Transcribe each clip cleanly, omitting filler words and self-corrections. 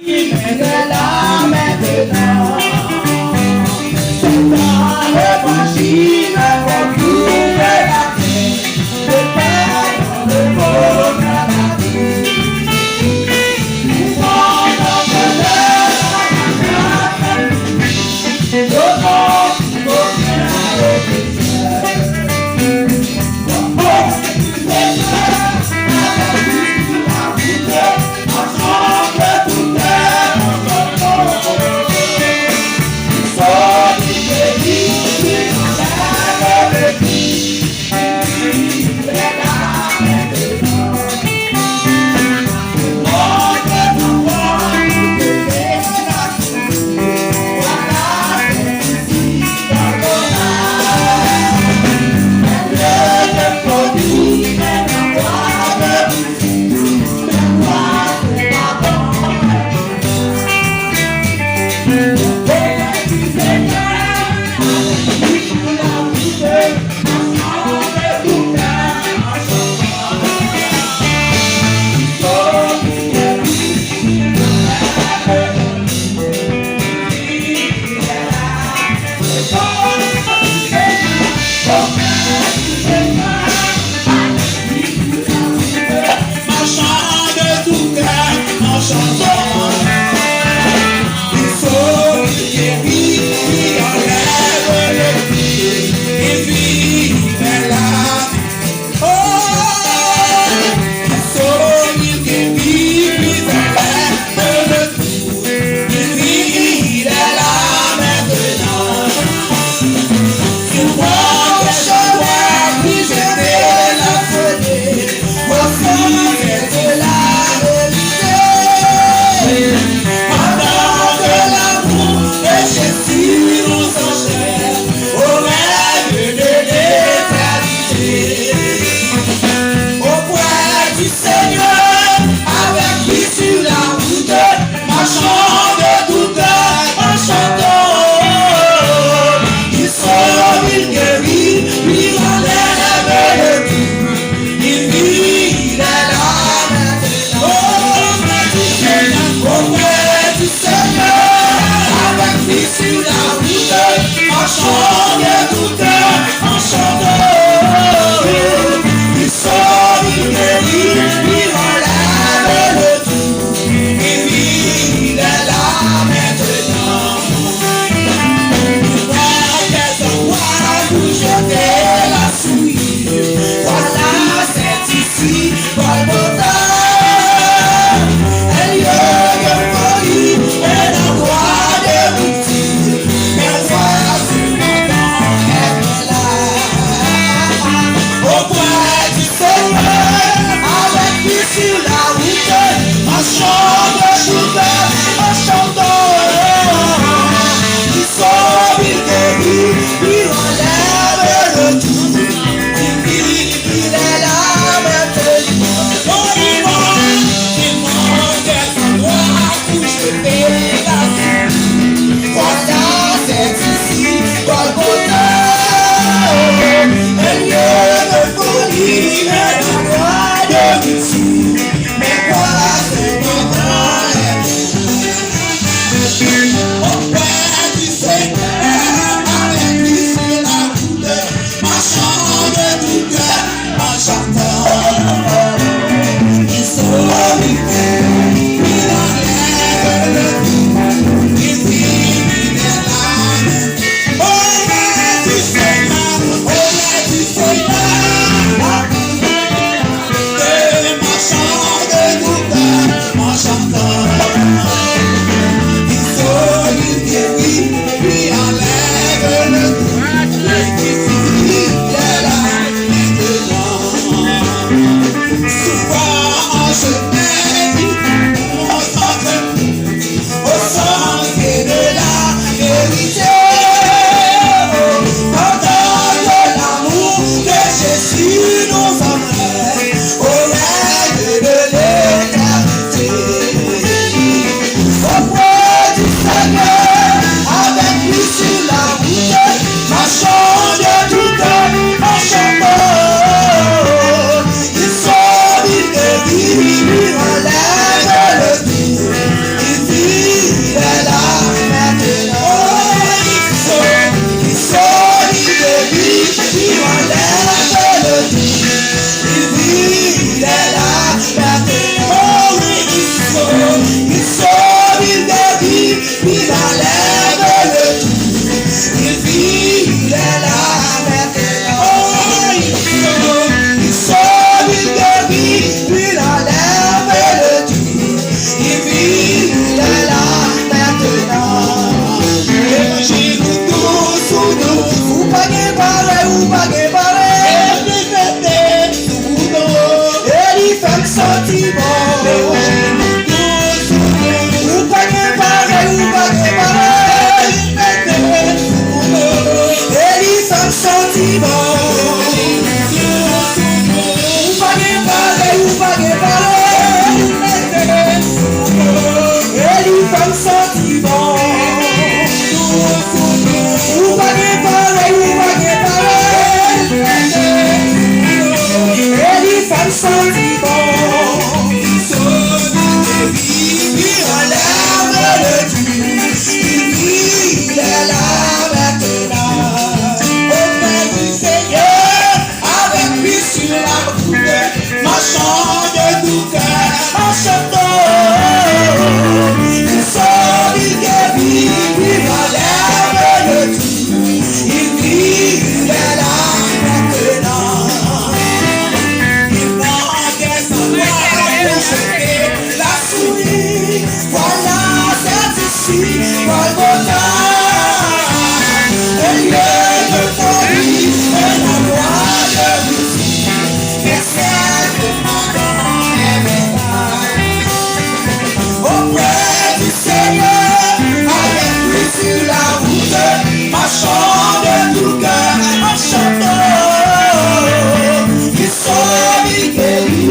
Il sauve, il guérit, sentit bon, il sauve, il guérit, il enlève le Dieu, il vit, il est là maintenant. Auprès du Seigneur, avec lui sur la route, marchant de tout cœur, en chantant, il sauve, il guérit, il enlève le Dieu, il vit, il est là maintenant. La souris, voilà c'est ici, Golgotha, un lieu de folie, un endroit de musique, personne ne m'entend auprès du Seigneur, avec lui sur la route, marchant de tout cœur, en chantant, il sauve, il guérit,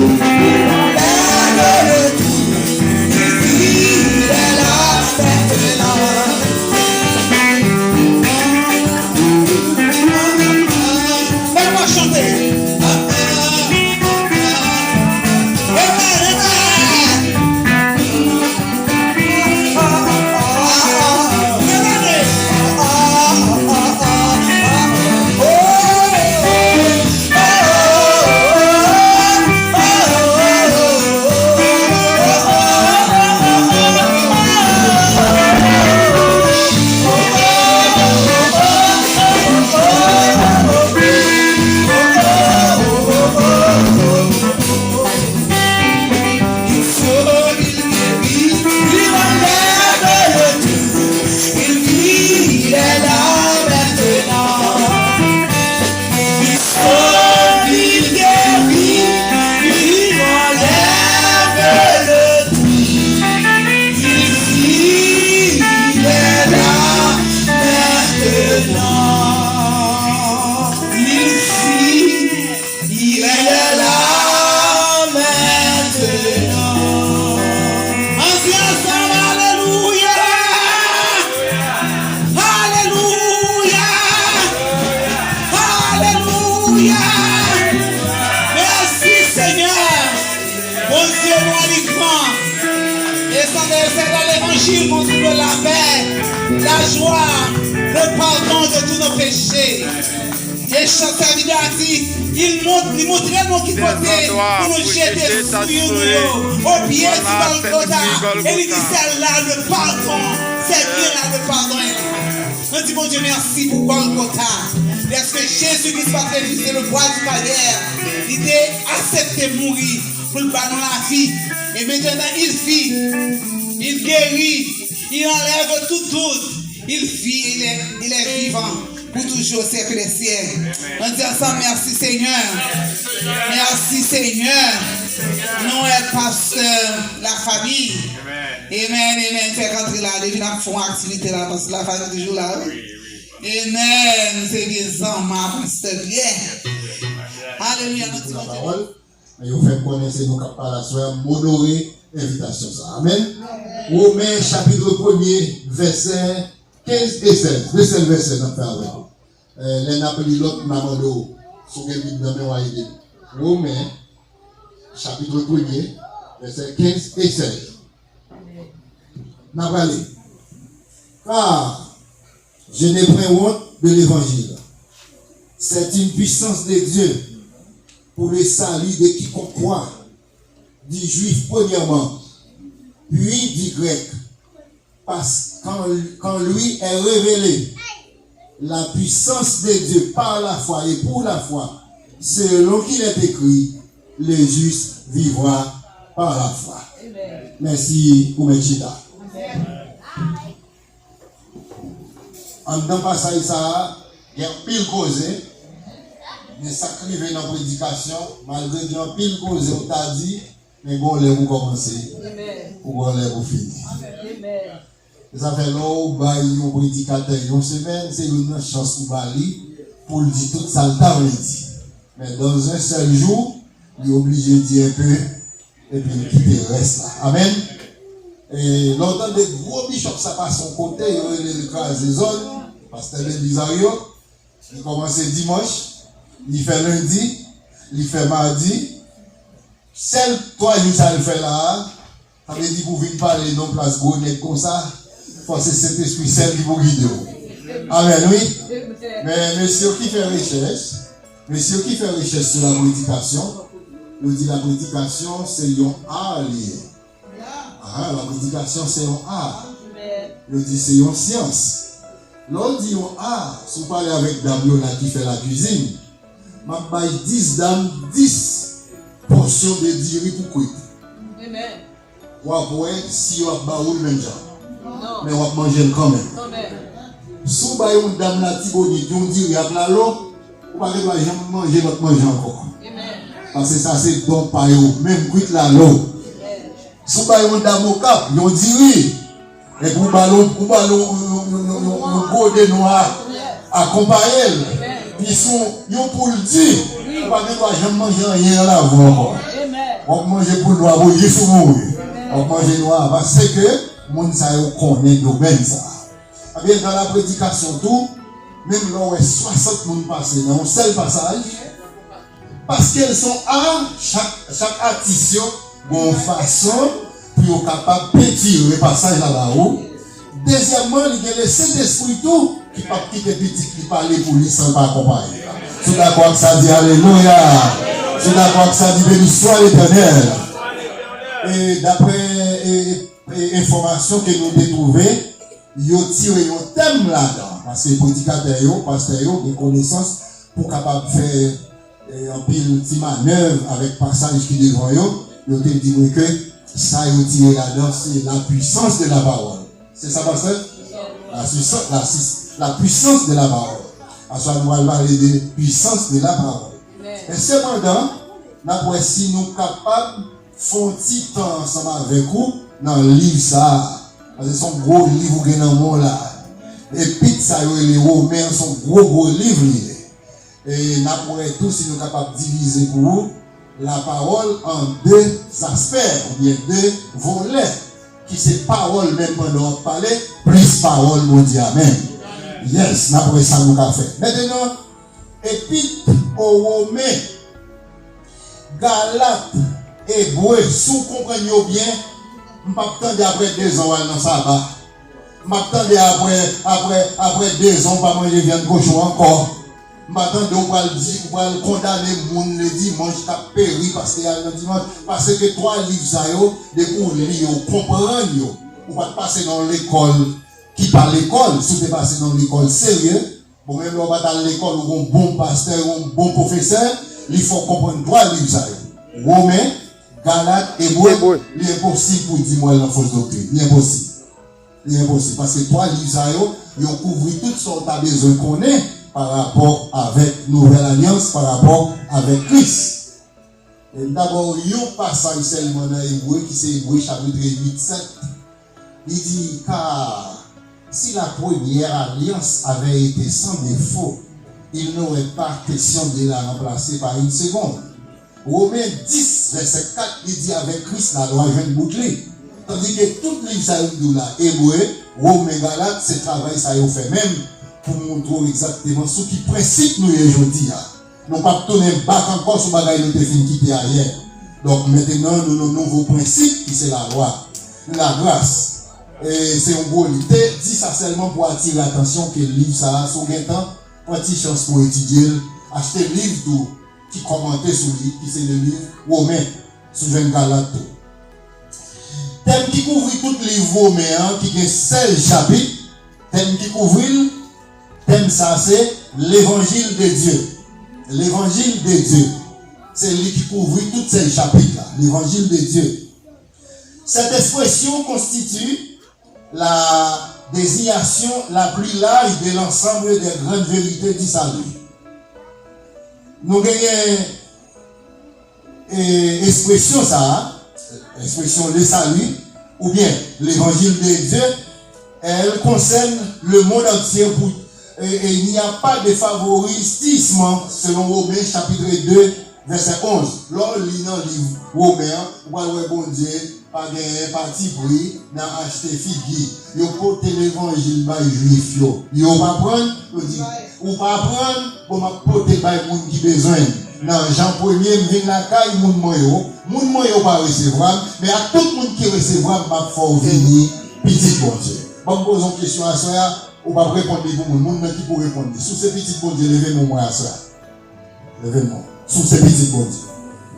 il montrait mon qui côté pour nous jeter sur nous au pied du Golgotha. Et il dit c'est là le pardon, c'est bien là le pardon. On dit bon Dieu merci pour Golgotha. Parce que Jésus-Christ sacrifié c'est le bois du carrière. Il a accepté de mourir pour le ballon la vie. Et maintenant il vit, il guérit, il enlève tout doute. Il vit, il est vivant. Pour toujours siècle des siècles. On dit ensemble merci Seigneur. Merci Seigneur. Nous sommes pasteur, la famille. Amen, amen. Fais rentrer là, les gens font activité là parce que la famille est toujours là. Amen. C'est des hommes, pasteur bien. Alléluia. La parole. Et vous faites connaître nous capables la soirée, m'honorer l'invitation. Amen. Romains chapitre 1er, verset 15 et 16. Le verset dans faire avec vous. Les n'appelez l'autre Mamando. Sur le livre de mémoire. Romains, chapitre 1er, verset 15 et 16. N'appelez. Car je n'ai point honte de l'évangile. C'est une puissance de Dieu pour le salut de quiconque croit, du juif premièrement, puis du grec. Parce que quand lui est révélé la puissance de Dieu par la foi et pour la foi, selon qu'il est écrit, le juste vivra par la foi. Amen. Merci pour Mechita. En dans le passage, il y a pile cause, mais ça crive dans la prédication, malgré qu'il y a pile cause, on t'a dit, mais bon, les vous commencer, ou bon, les vous finir. Ça fait là où les prédicateurs une semaine, c'est une chance pour Bali pour dire tout ça le temps dit. Mais dans un seul jour, il est obligé de dire un peu et puis il quitte le reste là. Amen. Et longtemps des gros bishops ça passe son côté, il écrase les zones, parce que c'est bizarre. Il commence dimanche, il fait lundi, il fait mardi, Celle, toi, ça le fait là, ça veut dire pour venir parler non place Gonet comme ça, faut que c'est cet esprit celle qui vous guide. Amen, oui. Mais monsieur qui fait recherche sur la prédication, il dit la prédication c'est un art lié. La prédication c'est un art. Il dit c'est une science. L'on dit un art, si vous parlez avec dame qui fait la cuisine, m'a bail 10 dames, 10 portions de diri pour cuire. Amen. Ou après, si on va ou même genre. Mais on va manger quand même. Si on va une dame la tibonite, on dit avec la l'eau, on va pas manger notre manger encore. Parce que ça c'est bon par eux, même cuire la l'eau. Si on va une dame au cap, on dit oui. Et pour ballon de noir accompagner. Ils sont pour le dire. On va jamais manger rien là avant. On va manger pour noir, pour y mourir. On va manger noir parce que mon ça connaît domaine ça. Bien dans la prédication tout, même là où 60 personnes passent dans un seul passage, parce qu'elles sont à chaque addition, bonne façon pour capable de tirer le passage là-bas. Deuxièmement, il y a le Saint-Esprit tout qui pas quitter petit qui parler pour lui sans pas accompagner. C'est d'accord que ça dit alléluia. C'est d'accord que ça dit béni soit l'Éternel. Et d'après information que nous avons trouvées, ils ont tiré un thème là-dedans. Parce que les prédicateurs, pasteurs, des connaissances pour capable de faire un pile de manœuvre avec passage qui devant eux, ils ont dit que ça ils ont tiré là-dedans, c'est la puissance de la parole. C'est ça, pasteur? La puissance de la parole. Parce qu'on va parler de puissance de la parole. Et cependant, si nous sommes capables de faire un petit temps ensemble avec vous dans le livre ça. Parce que c'est un gros livre qui est dans le monde là. Et puis, ça, les Romains sont gros livres. Et nous pourrons tous, si nous sommes capables de diviser pour vous la parole en deux aspects, ou bien deux volets. Qui c'est parole même pendant on parler, plus parole mondiale. Amen. Yes, nous pourrons ça nous faire. Maintenant, épître aux Romains, Galates, Hébreux, si vous comprenez bien, je ne m'attendais après 2 ans dans le sabbat. Je m'attendais après 2 ans pas manger viande cochon encore. Je m'attendais on va le dire, on va le condamner le dimanche qui a péri parce qu'il y a le dimanche. Parce que 3 livres ça yo, de pour lire, comprendre yo. On va passer dans l'école qui parle l'école, si vous passez dans l'école sérieux, bon même on va dans l'école où un bon pasteur, un bon professeur, il faut comprendre 3 livres ça yo. Romains, Galates, Hébreux, il est impossible pour dire moi la fausse doctrine. Il est impossible. Il est impossible parce que 3 livres ça yo, ils ont couvert tout ce qu'on a besoin de connaître par rapport avec Nouvelle Alliance, par rapport avec Christ. Et d'abord, il y a un passage seulement dans Hébreu, qui c'est Hébreu chapitre 8-7. Il dit, car si la première alliance avait été sans défaut, il n'aurait pas question de la remplacer par une seconde. Romains 10, verset 4, il dit, avec Christ, la loi vient de boucler. Tandis que tout livre ça là, Hébreu, Romains, Galates, ce travail ça y fait même pour montrer exactement ce qui principe nous aujourd'hui. Nous ne pouvons pas tourner back encore sur le bagage de fin qui était ailleurs. Donc maintenant, nous avons un nouveau principe qui c'est la loi, la grâce. Et c'est un beau livre. Dis ça seulement pour attirer l'attention que le livre ça a sur un temps, pour une petite chance pour étudier, acheter le livre tout, qui commentait sur le livre, qui c'est le livre Romain, sur le Galate. Thème qui couvre tout le livre Romain, qui est 16 chapitres, thème qui couvre, thème ça c'est l'évangile de Dieu. L'évangile de Dieu. C'est lui qui couvre tous ces chapitres-là, l'évangile de Dieu. Cette expression constitue la désignation la plus large de l'ensemble des grandes vérités du salut. Nous gagnons expression ça, expression le salut, ou bien l'évangile de Dieu, elle concerne le monde entier et il n'y a pas de favoritisme selon Romains chapitre 2 verset 11. Lors de lit dans le livre Romains, on va voir bon Dieu, pas de parti pris, dans acheter figues. Ils portent l'évangile par les juifs. Ils vont pas prendre, ou pas prendre, pour m'apporter par les gens qui besoin. Non, Jean 1er, vient la caille, moun moyo pas recevoir, mais à tout le monde qui recevra, m'a faut venir, petit bon Dieu. Bon, me pose une question à ça, ou pas répondre pour moun qui peut répondre. Sous ces petits bon Dieu, levez-moi à ça. Levez-moi. Sous ces petits bon Dieu.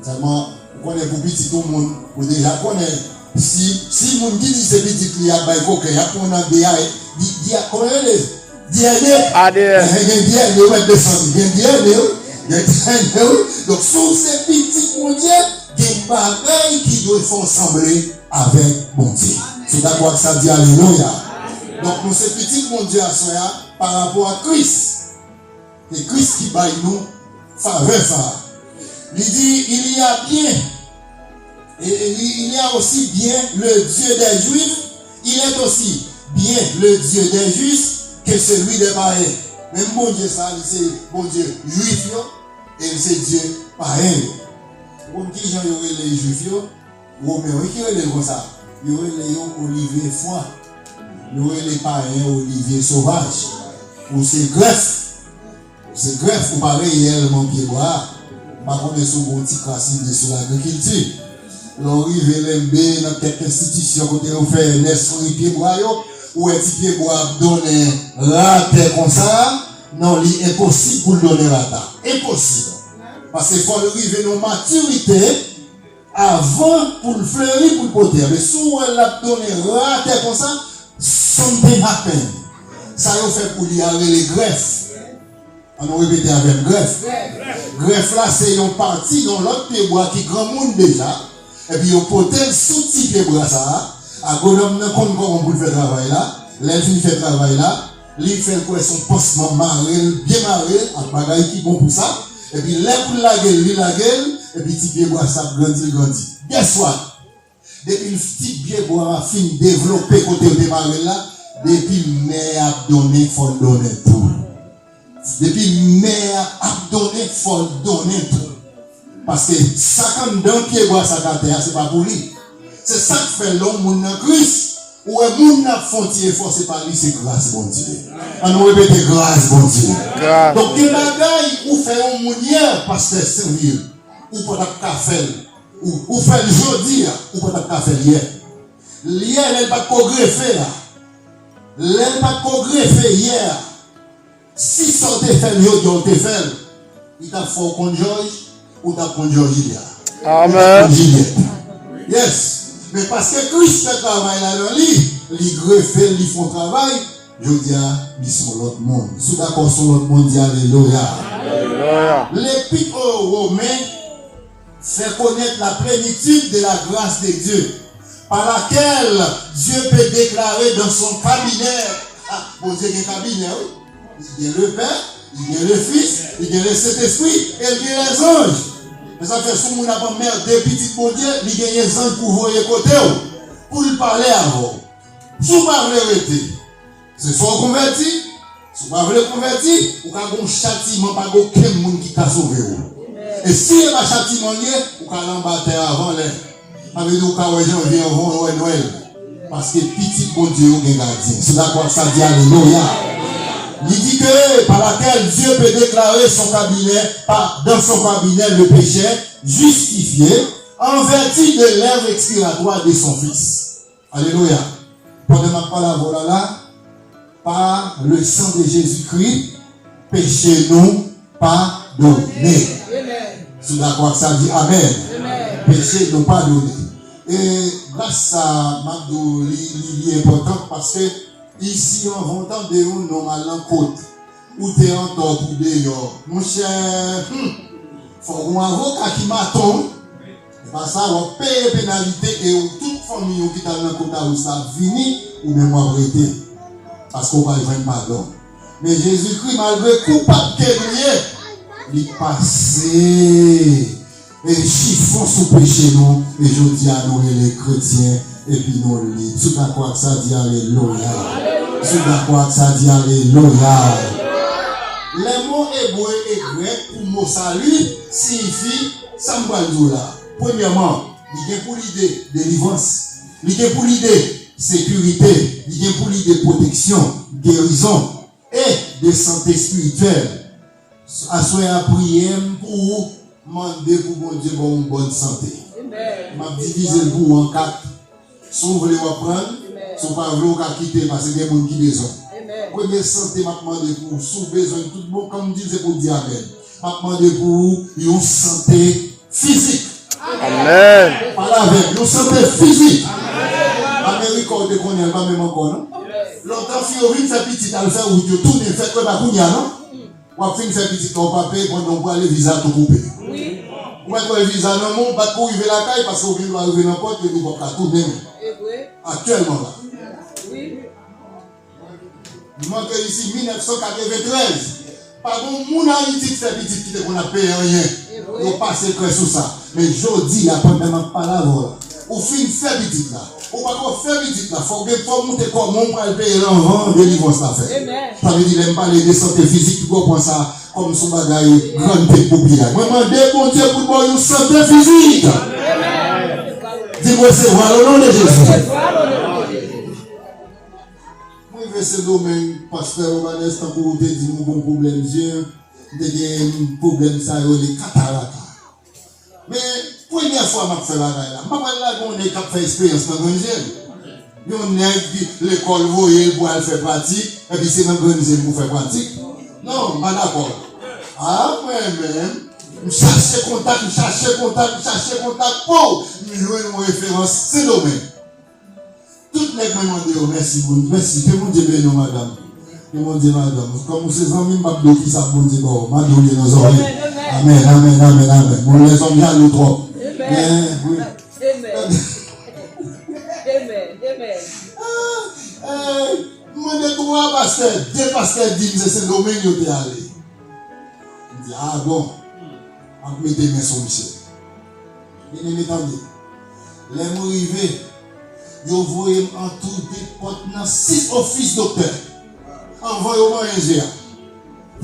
Seulement, vous connaissez pour petit tout le monde, vous déjà connaissez. Si moun qui dit ces petits il y a bail coquin, il y a qu'on a des il y a comment les donc sous ces petits bon Dieu, des bagailles qui doivent faire sembler avec bon Dieu. C'est d'accord que ça dit alléluia. Donc nous ces petits bon Dieu à soi par rapport à Christ. C'est Christ qui baille nous faveur. Il dit il y a bien et il y a aussi bien le Dieu des Juifs, il est aussi bien le Dieu des Justes que celui des païens. Même bon Dieu ça, c'est bon Dieu juif et c'est Dieu païen. Comme qui j'en aurait les juifs, Romains qui aurait les comme ça, il y aurait les olivier foie, il y aurait les païens olivier sauvage, ou c'est greffe, ou pas réellement pied bois, pas qu'on est sur un petit classique sur l'agriculture. L'arrivée l'MB dans quelques institutions côté on fait l'esprit pied bois ou un petit pied bois donner la terre comme ça, non, il est impossible pour donner la terre. Impossible. Parce qu'il faut arriver dans maturité avant pour le fleurir pour le poter. Mais si on l'a donné la terre comme ça, something happen. Ça y fait pour y aller les greffes. On va répéter avec greffe. Greffe là, c'est une partie dans l'autre pied bois qui grand monde déjà. Et puis, on peut sous petit bras ça. À Godom, on compte comment on peut faire travail là. L'elfine fait travail là. Il fait son poste bien marré, à bagaille qui bon pour ça. Et puis, là pour la gueule, et puis, petit pied bois ça grandit. Guess what? Depuis le petit pied bois fin développé côté de marré là, depuis mère a donné, il faut donner tout. Depuis mère a donné, il faut donner tout. Parce que ça, quand d'un pied bois ça terre, c'est pas pour lui. C'est ça qui fait l'homme, mon Christ. Ou un monde n'a frontière force, c'est pas lui, c'est grâce, bon Dieu. On nous répète grâce, bon Dieu. Donc, des bagailles, ou fait un mounière, pasteur sérieux, ou pas de faire, ou fait le jeudi, ou pas de faire hier. Hier, elle n'a pas de greffer là. Elle n'a pas de greffer hier. Si ça te fait, il te fait. Il t'a fait qu'on George, ou t'a qu'on George hier. Amen. Yes. Mais parce que Christ fait travail là dans lui, il greffe, il font travail, je dis, ils sont l'autre monde. Sous d'accord sur l'autre monde, dit alléluia. L'épître aux Romains fait connaître la plénitude de la grâce de Dieu, par laquelle Dieu peut déclarer dans son cabinet. Ah, bon Dieu, il y a un cabinet, oui. Il y a le Père, il y a le Fils, il y a le Saint-Esprit, et il y a les anges. Mais ça fait si on n'a pas mère des petits bon Dieu, il y a des anges pour voir les côtés, pour lui parler avant. Si vous ne voulez pas arrêter, c'est soit converti, si vous ne voulez pas convertir, vous avez un châtiment, pas aucun monde qui t'a sauvé. Et si il y a un châtiment lié, vous allez en battre avant l'air. Avec nous, quand les gens viennent avant Noël. Parce que petit bon Dieu est gardien. C'est d'accord ça dit alléluia. Il dit que par laquelle Dieu peut déclarer son cabinet, dans son cabinet le péché justifié en vertu de l'œuvre expiratoire de son Fils. Alléluia. Pendant ma parole là, par le sang de Jésus-Christ, péché nous pardonné. C'est d'accord ça dit amen. Péché nous pardonné. Et grâce à Magdo, il est important parce que ici, on va entendre de nous, non, à l'encontre. Ou t'es en tort pour d'ailleurs. Mon cher, faut un avocat qui m'attend. Parce que ça, on paye pénalité et toute famille qui t'a l'encontre, où ça vini, ou même arrêté. Parce qu'on va y faire pardon. Mais Jésus-Christ, malgré coupable qu'il est, il passé. Et chiffon sous péché nous, et je dis à nous les chrétiens, et puis nous les. Tout d'accord que ça dit alléluia. Tout d'accord que ça dit alléluia. Les mots hébreux et grecs pour mot salut signifient Sambaldoula. Premièrement, il y a pour l'idée de délivrance, il y a pour l'idée sécurité, il y a pour l'idée protection, guérison et de santé spirituelle. Assoyez à prier pour Mandez pour bon Dieu pour une bonne santé. M'a divisé le bout en 4. Si vous voulez reprendre, si vous ne voulez pas quitter parce qu'il y a des gens qui ont besoin. Première santé, m'a demandé pour sous besoin tout le monde, comme dit, c'est pour dire amen. M'a demandé pour une santé physique. Amen. Pas la veille, une santé physique. Amérique, on ne connaît pas même encore, non? Longtemps, si on vient faire petit, elle fait où tu tournes, fait quoi, bah, non? On va faire petit, on va payer pendant qu'on aller visa tout couper. Oui. On va faire visa non, on va pas arriver la caille parce qu'on vient arriver n'importe où, on va tourner. Actuellement là. Oui. Il manque ici 1993. Par contre, mon Haïti, c'est petit qui qu'on a payé rien. On passe que sur ça. Mais je dis, il n'y a pas la voix. Au fin de faire petit là. On va faire petit là. Il faut monter comme on va payer l'envant de l'ivance la fait. Ça veut dire, il n'aime pas les santé physique, tu comprends ça comme son bagage grande tête pour bien. Moi, je demande bon Dieu pour moi une santé physique. Dis-moi, c'est voilà le nom de Jésus. Moi, je vais ce domaine, pasteur Obanes, tant que vous avez dit, nous avons un problème d'yeux, nous avons un problème de cataracte. Mais, première fois que je fais la gaille là, je ne sais pas si je fais expérience dans le jeune. On est l'école, vous voyez, pour faire pratique, et puis c'est dans le jeune pour faire pratique. Non, pas d'accord. Ah, moi-même, je cherche contact, pour me jouer une référence, c'est domaine. Tout le monde m'a dit, merci, merci, que mon Dieu bénisse, madame. Que mon Dieu, madame. Comme ces amis, je vais ça, bon Dieu, m'a donné nos oreilles. Amen, amen, amen, amen. Mon les hommes, bien, nous trop. Amen. Amen. Amen. Moi, de trois pasteurs, deux pasteurs disent que c'est le domaine où tu es allé. Je dis, ah bon, on met des mains sur monsieur. Bien aimé, attendez. Les mots arrivés, ils voyaient en tout des portes dans 6 offices docteurs. Envoyez-moi un GA.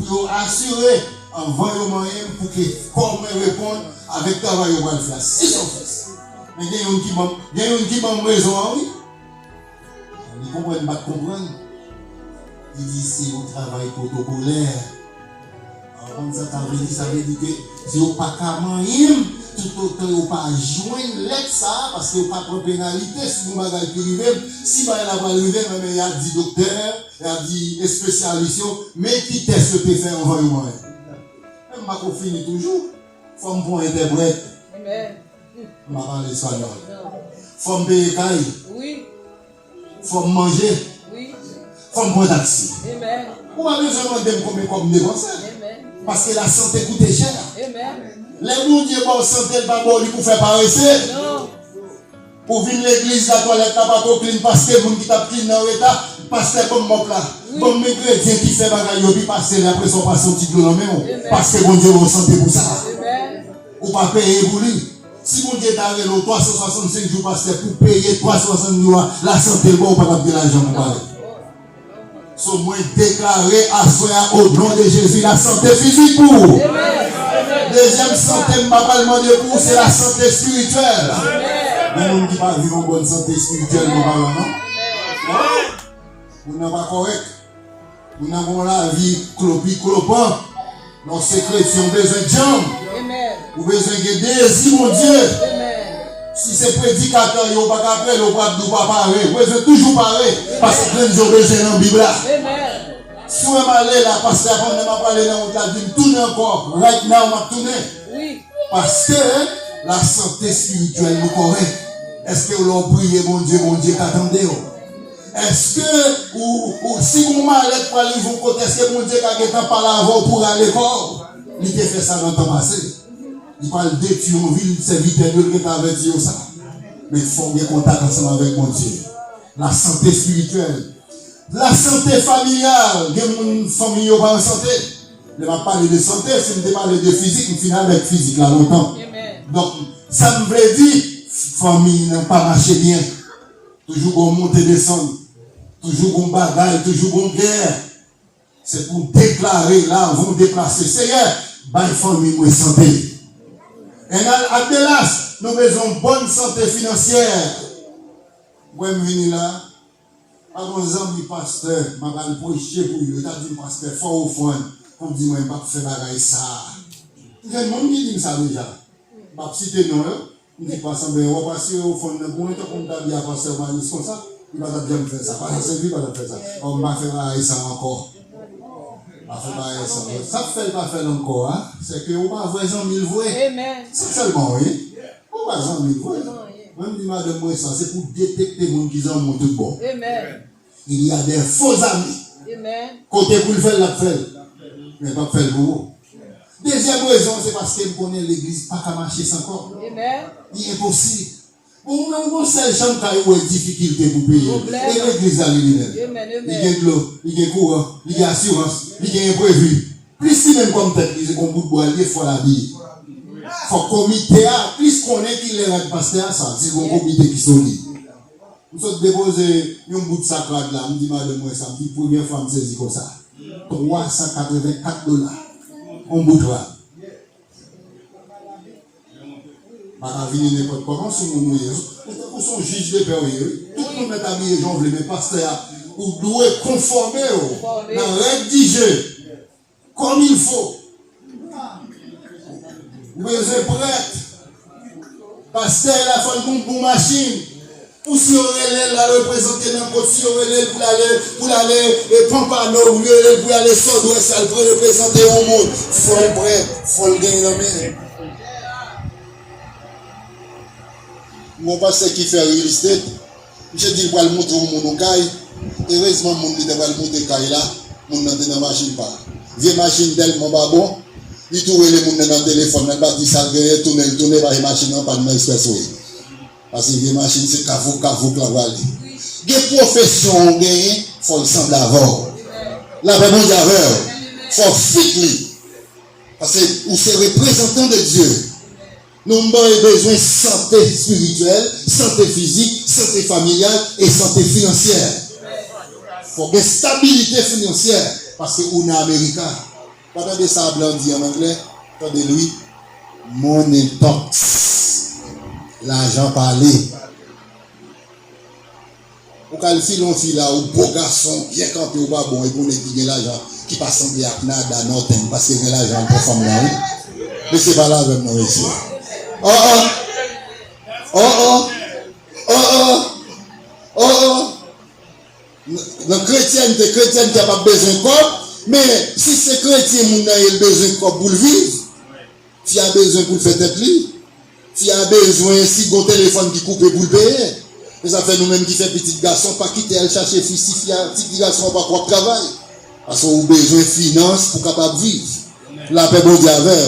Pour assurer, envoyez-moi un pour que comme répondre avec travail au mal faire. 6 offices. Mais il y a un qui m'a raison, oui. Ils ne comprennent pas comprendre. Il dit c'est un travail protocolaire. Alors, ça veut dire que si vous n'avez pas qu'à manger, tout autant vous pas joindre l'aide ça, parce que vous n'avez pas de pénalité si vous n'avez pas arrivé. Si vous n'avez pas arrivé, il y a 10 docteurs, il y a 10 spécialistes, mais qui teste que tu fais en voyant. Même pas qu'on finit toujours. Il faut me interprète. Amen. Je vais parler espagnol. Il faut me payer caille. Oui. Il faut manger. Oui. Il faut me prendre taxi. Amen. Vous avez besoin de demander combien comme dépenser. Parce que la santé coûte cher. Amen. Les gens qui ont santé, pas bon pour faire paraître. Non. Pour venir l'église, la toilette n'a pas clean parce que les gens qui t'a clean dans l'état, parce que comme mon plat. Comme mes chrétiens qui fait bagaille, puis passer après son passé au petit dans même. Parce que bon Dieu vous santé pour ça. Ou pas payer pour lui. Si mon Dieu t'a donné 365 jours parce que pour payer 360 jours, la santé bon, pas de l'argent pour parler. Sont moins déclarés à soi au nom de Jésus la santé physique pour. Deuxième santé, je pas demander pour, c'est la santé spirituelle. Mais on ne dit pas vivre en bonne santé spirituelle, non? Vous n'êtes pas correct. Nous avons la vie clopant. Nos secrets qui ont besoin de jambes. Vous avez besoin de désir, mon Dieu. Si c'est prédicateur, il n'y a pas qu'après, il n'y a pas parler. Vous avez toujours parler. Parce que vous avez besoin de la Bible. Si vous allez là, parce que avant de m'a parler là, on t'a dit, tournez encore. Right now, on m'a tourné. Oui. Parce que la santé spirituelle nous correct. Est-ce que vous l'avez prié, mon Dieu, qu'attendez? Est-ce que, ou si vous m'allez pour aller vous côté, est-ce que mon Dieu a quelqu'un par l'avant pour aller à l'école? Il a fait ça dans le temps passé. Il parle de Thionville, c'est Vitelleux qui t'a averti ça. Mais il faut bien contact ensemble avec mon Dieu. La santé spirituelle. La santé familiale. Il y a une famille qui n'est pas en santé. Je ne vais pas parler de santé, si je vais parler de physique, je finis avec physique là longtemps. Donc, ça me veut dire, famille n'a pas marché bien. Toujours qu'on monte et descend. Toujours qu'on bagaille, toujours qu'on guerre. C'est pour déclarer là, vous déplacer. Seigneur, bye famille, moi santé. Et à Delas, nous avons une bonne santé financière. Moi, je viens là, par exemple, le pasteur, je vais prêcher pour lui. Il a dit, pasteur, fort au fond, pour dire, moi, je ne vais pas faire ça. Il y a des gens qui disent ça déjà. Je vais citer non, je ne dis pas ça, mais on va passer au fond de bon temps comme tu as passer au manis comme ça. Il va bien me faire ça. Pas dans ce il va faire ça. On va faire ça encore. Ça fait pas faire encore, hein? C'est que on va voir 100 000 voix. C'est seulement, oui. On va 100 000 voix. Même dit madame moi ça, c'est pour détecter les gens qui sont mon tout bon. Il y a des faux amis. Côté pour le faire, la faire. Mais pas faire le boulot. Deuxième raison, c'est parce qu'elle connaît l'église pas qu'à marcher sans corps. Il est impossible. On sait chambre qui a une difficulté pour payer. Et l'église a lui-même. Il y a de l'eau, il y a courant, il y a assurance, il y a imprévu. Plus si même comme tête, il y a un bout de bois, il faut l'habiller. Il faut comité, plus qu'on est qu'il est un pasteur, ça, c'est un comité qui solide. Nous sommes déposés un bout de sacrade là, je dis madame moi ça, la première fois je me saisis comme ça. $384. On bout de là. Je ne vais pas n'importe comment sur mon mouillé. Pour son juge de période, tout le monde est habillé, j'en veux, mais pasteur, vous devez conformer dans règle du jeu, comme il faut. Vous êtes prête. Pasteur, la femme pour machine. Pour si on est la représenter dans le côté, si on est pour aller, et Pampano, pour aller Sud-Ouest, elle peut représenter au monde. Il faut être prêt, il faut le gagner dans le main. Mon pasteur qui fait real estate, je dis qu'il va le montrer au monde au caille. Heureusement, mon leader va le montrer caille là, mon n'a dans la machine pas. Vieille machine tellement pas bon, il trouve les gens dans le téléphone, il va dire ça, il tourne par les machines, pas de expressway. Parce que les machines, c'est cavou, la voile. Des professions, il faut le sang d'avant. La vraiment d'avant, il faut fit. Parce que vous êtes représentant de Dieu. Nous avons besoin de santé spirituelle, santé physique, santé familiale et santé financière. Il faut une stabilité financière. Parce que nous sommes américains. Pas de ça blanc dit en anglais. Attendez lui. Money talks. L'argent parlé. Ou qualifier l'on fille là, ou beau garçon, bien campé ou pas bon, et pour qui l'argent, qui passe en bien à Norton, parce que l'argent pour femme là. Mais c'est pas là avec nous ici. Dans chrétienté n'a pas besoin de corps, mais si c'est chrétien, il a besoin de corps pour le vivre. Tu as besoin pour le faire tête libre. Tu as besoin, si ton téléphone qui coupe pour le payer. Mais ça fait nous-mêmes qui fait petit garçon, pas quitter elle chercher fils, si petit garçon pas quoi travail. Parce qu'on a besoin de finances pour capable vivre. La paix bon Dieu avec.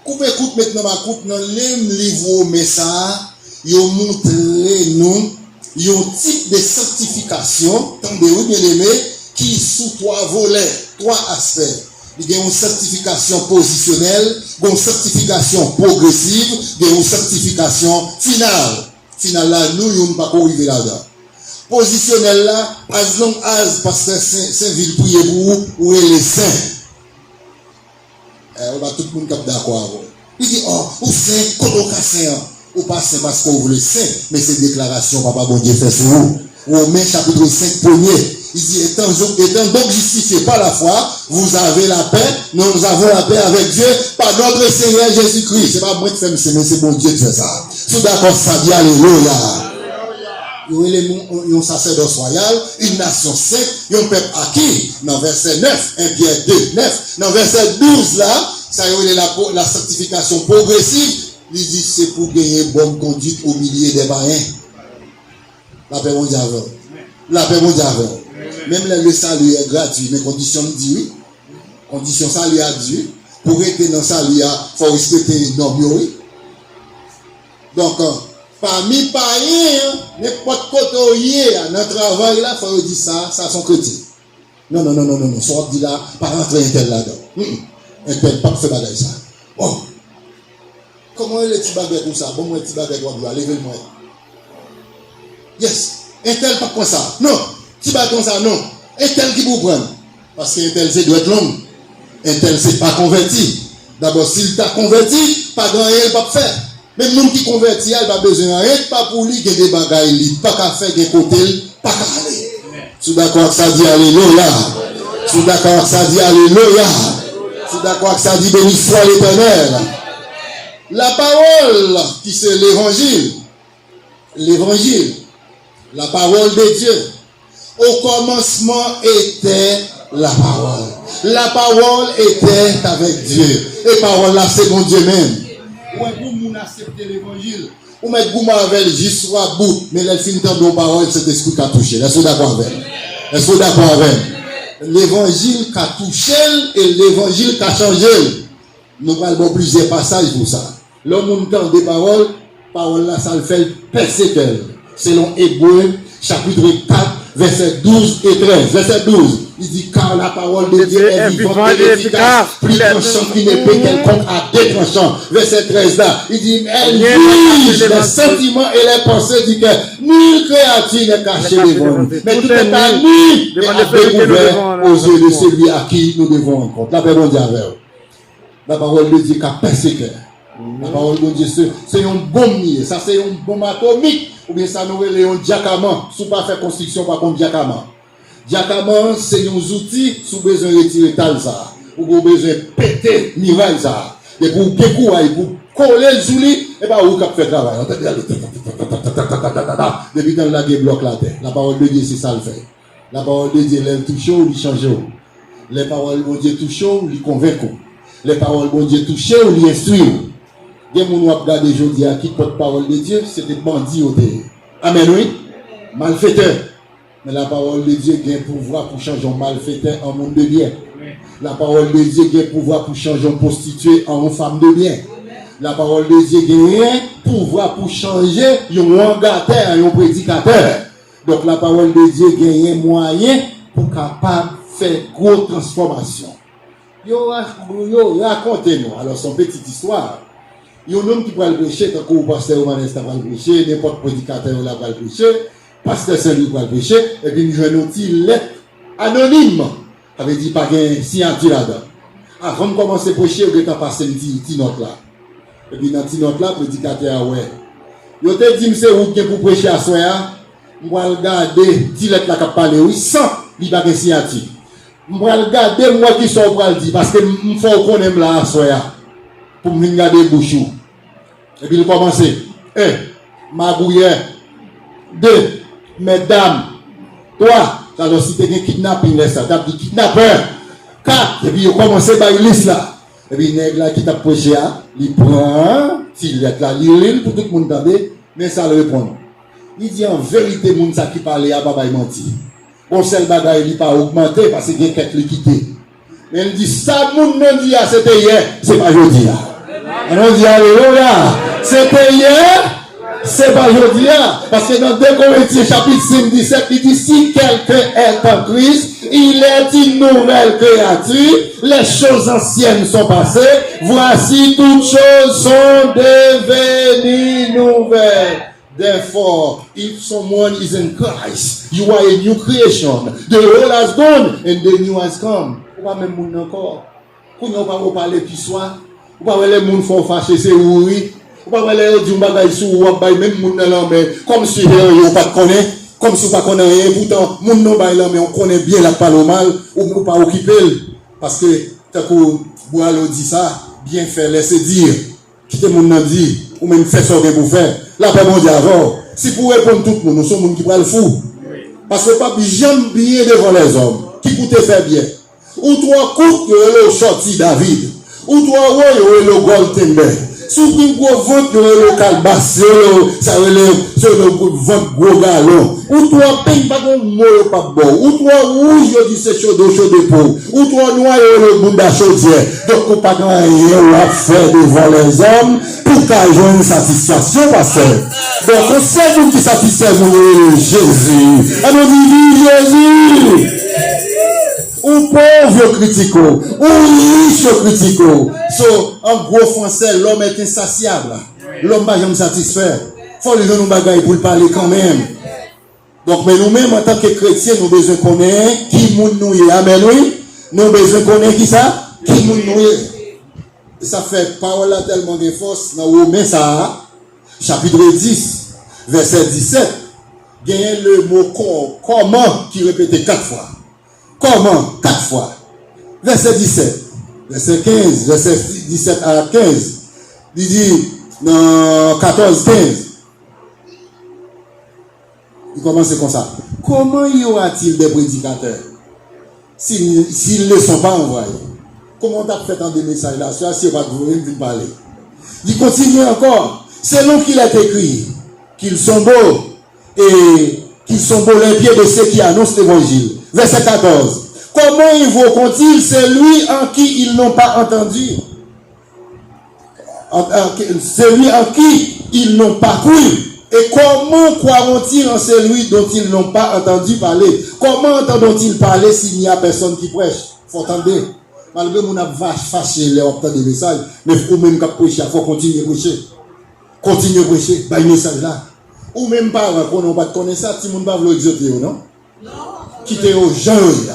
Coupe écoute maintenant ma coupe dans le livre mais ça, ils ont montré nous un type de sanctification, tombez oui bien aimé, qui sous trois volets, trois aspects. Il y a une certification positionnelle, une certification progressive, et une certification finale. Finale là, nous ne pouvons pas arriver là-dedans. Positionnel là, as long as pasteur Saint-Ville prier pour vous, ou les saints. On va tout le monde qui est d'accord. Il dit, oh, ou saint, colocation. Ou pas saint parce qu'on veut le saint, mais c'est déclaration, papa bon Dieu fait sur vous. Romains chapitre 5, premier. Il dit, étant donc justifié par la foi, vous avez la paix, nous avons la paix avec Dieu, par notre Seigneur Jésus-Christ. C'est pas moi qui fais, mais c'est bon Dieu qui fait ça. Tout d'accord, ça dit alléluia. Il y a un sacerdoce royal, une nation sainte, il y a un peuple acquis. Dans verset 9, 1 Pierre 2, 9. Dans verset 12 là, ça y est la certification progressive. Il dit c'est pour gagner bonne conduite au milieu des païens. La paix mondiale. La paix mondiale. Même le salut est gratuit, mais condition dit oui. Condition salut à Dieu. Pour être dans le salut, il faut respecter les normes. Oui. Donc, parmi les païens, n'importe quoi dans le travail, il faut dire ça sont chrétiens. Non. Soit dit là, pas rentrer un tel là-dedans. Un tel pas faire bagaille ça. Oh. Comment est le petit baguette ou ça? Bon, moi, le petit baguette doit lever le moi. Yes. Un tel pas comme ça. Non. Petit baguette ça, non. Un tel qui vous prend. Parce qu'un tel c'est doit être long. Un tel c'est pas converti. D'abord, s'il t'a converti, pas grand rien pas faire. Même l'homme qui convertit, il n'a pas besoin de rien, pas pour lui, il y a des bagailles, pas qu'à faire des côtés, pas qu'à aller. Tu d'accord ça dit alléluia. Tu d'accord ça dit alléluia. C'est d'accord que ça dit béni soit l'Éternel. La parole qui c'est l'évangile, la parole de Dieu. Au commencement était la parole. La parole était avec Dieu. Et parole là, c'est mon Dieu même. Ou un accepter l'évangile. Ou mettre gouma avec juste soit bout. Mais les filles de nos paroles, c'est esprit qui a touché. Est-ce que vous d'accord avec? Est-ce que vous d'accord avec? L'évangile qui a touché et l'évangile qui a changé. Nous parlons plusieurs passages pour ça. L'homme entend des paroles, parole là, ça le fait persécuter. Selon Hébreux, chapitre 4, verset 12 et 13. Verset 12, il dit car la parole de Dieu est vivante et efficace, plus tranchante qu'une épée quelconque à deux tranchants. Verset 13 là, il dit elle juge les sentiments et les pensées du cœur. Nulle créature n'est cachée devant nous, mais tout est à nu et à découvert aux yeux de celui à qui nous devons rendre compte. La paix bon Dieu avec vous. La parole de Dieu qui a persécuté. La parole de Dieu, c'est un bombe, ça c'est une bombe atomique, ou bien ça nous relève un diacamant, si pas faire construction par contre diacamant. Diacamant, c'est un outil, si vous besoin de retirer tal ça, ou vous besoin de péter miraille ça, et pour découper, pour coller le zouli, et bien vous avez fait travail. Depuis dans la guerre bloque la terre. La parole de Dieu, c'est ça le fait. La parole de Dieu, elle touche, ou lui change. Les paroles de Dieu touchent, ou lui convainquent. Les paroles de Dieu touchent, ou lui instruisent. Il y a des gens qui regardent aujourd'hui qui portent parole de Dieu, c'est des bandits au dehors. Amen, oui. Malfaiteurs. Mais la parole de Dieu a un pouvoir pour changer un malfaiteur en monde de bien. La parole de Dieu a un pouvoir pour changer un prostitué en une femme de bien. La parole de Dieu a un pouvoir pour changer un wangateur en un prédicateur. Donc la parole de Dieu a un moyen pour capable de faire grosse transformation. Racontez-nous. Alors, son petite histoire. Il y a un homme qui va le prêcher, tant que le pasteur Romanesta va le prêcher, n'importe prédicateur va le prêcher, pasteur Saint-Louis va le prêcher, et puis nous jouons une petite lettre anonyme. Ça veut dire pas qu'il y a un signature là-dedans. Avant de commencer à prêcher, on va passer une petite note là. Et puis dans cette note là, le prédicateur, ouais. Il te dit, c'est où pour prêcher à soi, on va regarder, petite lettre là qui parle, oui, sans, il n'y a pas de signature. On va regarder, moi qui sont pour le dire, parce que il faut qu'on aime là à soi. Pour me garder bouchou. Et puis il commence. 1. Magouillère. 2. Mesdames. 3. Alors si tu as un kidnapping, ça t'a dit kidnappeur. 4. Et puis il commence par une liste là. Et puis il nègre là qui t'a prêché, il prend, s'il est là, il lit pour tout le monde entendre, mais ça le répond. Il dit en vérité, moun ça qui parle à Baba menti. Bon, seul bagaille, il pas augmenté parce qu'il y a quelques liquidités. Mais il dit ça, moun non dit, c'était hier, c'est pas aujourd'hui. On dit alléluia. C'était hier, c'est pas aujourd'hui. Parce que dans 2 Corinthiens chapitre 5, 17, il dit si quelqu'un est en Christ, il est une nouvelle créature. Les choses anciennes sont passées. Voici toutes choses sont devenues nouvelles. Therefore, if someone is in Christ, you are a new creation. The old has gone and the new has come. Ou pas même moun encore. Quand on va parler puis soir. Ou pas les moun font fâcher c'est oui. Ou pas les dit bagay sou ou bay même moun dans l'homme comme si yo pas connaît, comme si pas connaît rien pourtant moun non bay l'homme on connaît bien la parole mal ou pas occuper parce que tant que Boalo dit ça, bien fait laisser dire. Quitter moun nan dit ou même faire ça pour faire. La paix mondiale avant. Si pour répondre tout le monde, nous sommes moun qui pral fou. Parce que pas jamais bien devant les hommes qui pour te faire bien. Ou trois coups que le sorti David. Ou trois ouais le Goldenberg. Sous une gros vente le calbas, ça relève sur le vente gros galon. Ou trois pays pas de mot pas bon. Ou trois rouge dit c'est chaud de peau. Ou trois noir le bunda chaudière. Donc pas grand rien à faire devant les hommes pour qu'à joindre une satisfaction parce que donc c'est vous qui satisfait Jésus. Et nous dit Jésus. Ou pauvre critico, ou riche critico. So, en gros français, l'homme est insatiable. L'homme va jamais satisfaire. Faut lui donner un bagage pour le parler quand même. Donc, mais nous-mêmes, en tant que chrétiens, nous besoin connaître qui nous est. Amen, oui. Nous besoin connaître qui ça? Qui nous est. Ça fait parole là tellement de force. Dans Romains, ça, chapitre 10, verset 17. Gagne le mot comment qui répétait 4 fois. Comment? 4 fois. Verset 17. verset 15, verset 17 à 15. Il dit dans 14, 15. Il commence comme ça. Comment y aura-t-il des prédicateurs s'ils ne sont pas envoyés? Comment tu as fait entendre des messages là? C'est pas vous venir parler. Il continue encore. Selon qu'il est écrit qu'ils sont beaux et qu'ils sont beaux les pieds de ceux qui annoncent l'évangile. Verset 14. Comment invoqueront-ils celui en qui ils n'ont pas entendu? Celui en qui ils n'ont pas cru. Et comment croiront-ils en celui dont ils n'ont pas entendu parler? Comment entendront-ils parler s'il n'y a personne qui prêche? Faut entendre. Malgré mon fâché les obtenir des messages, mais ou même qu'à prêcher, il faut continuer à prêcher. Continuer à prêcher, bah, le message là. Ou même pas, qu'on n'a pas de connaissance, si mon pas veut exaucer, non? Quittez aux gens là.